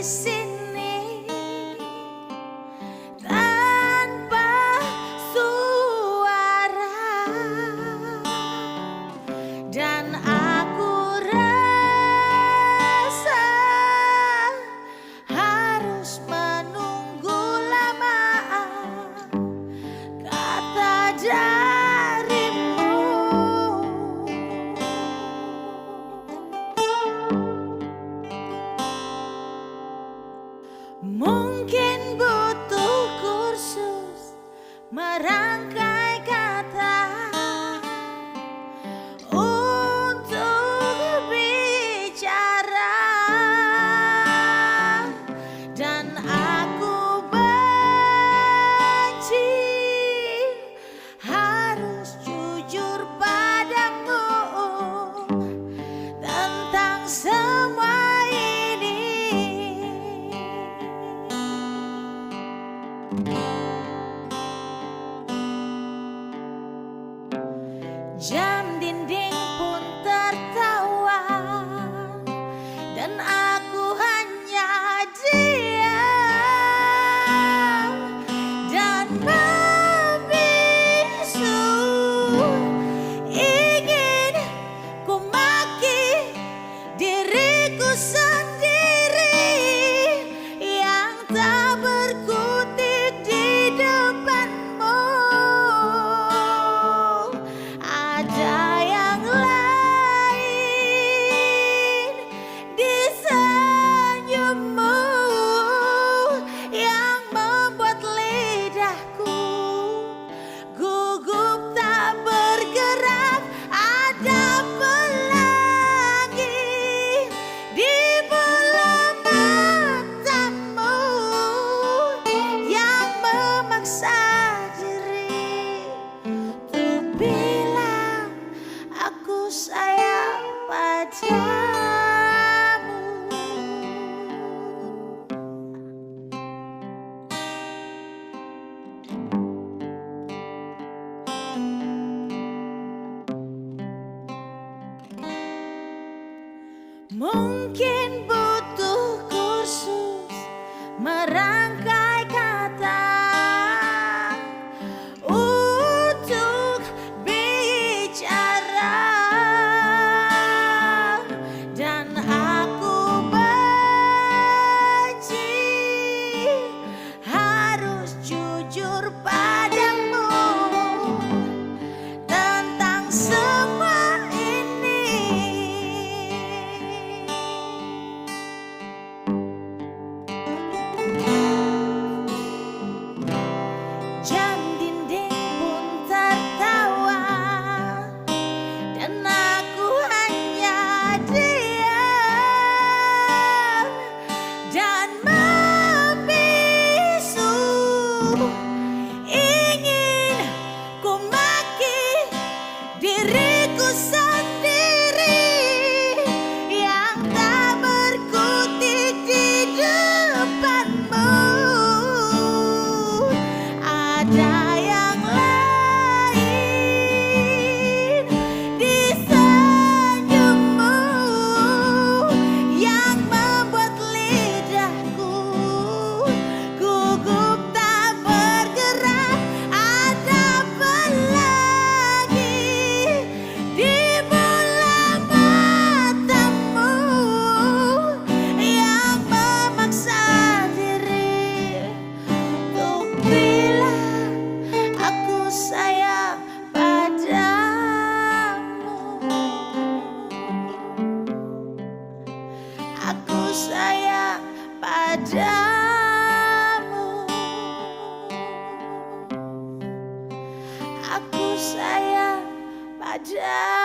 sini tanpa suara, dan aku rasa harus menunggu lama kata darimu. Mungkin butuh kursus merangkai kata untuk bicara, dan aku benci harus jujur padamu tentang semua ini. Jam dinding pun tertawa dan aku hanya diam dan membisu. Ingin ku maki diriku sendiri yang tak berkutik di depanmu. Ada yang lain di senyummu yang membuat lidahku gugup tak bergerak. Ada pelangi di bola matamu yang memaksa diri untuk bilang aku sayang padamu. Mungkin butuh kursus merangkai kata untuk bicara, dan aku benci harus jujur padamu tentang semua ini. Jam dinding pun tertawa dan aku hanya diam dan membisu. Ingin ku maki diriku sendiri yang tak berkutik di depanmu. Ada yang lain di senyummu yang membuat lidahku gugup tak bergerak. Ada pelangi di bola matamu yang memaksa diri untuk bilang aku sayang padamu. Aku sayang padamu. Aku sayang padamu.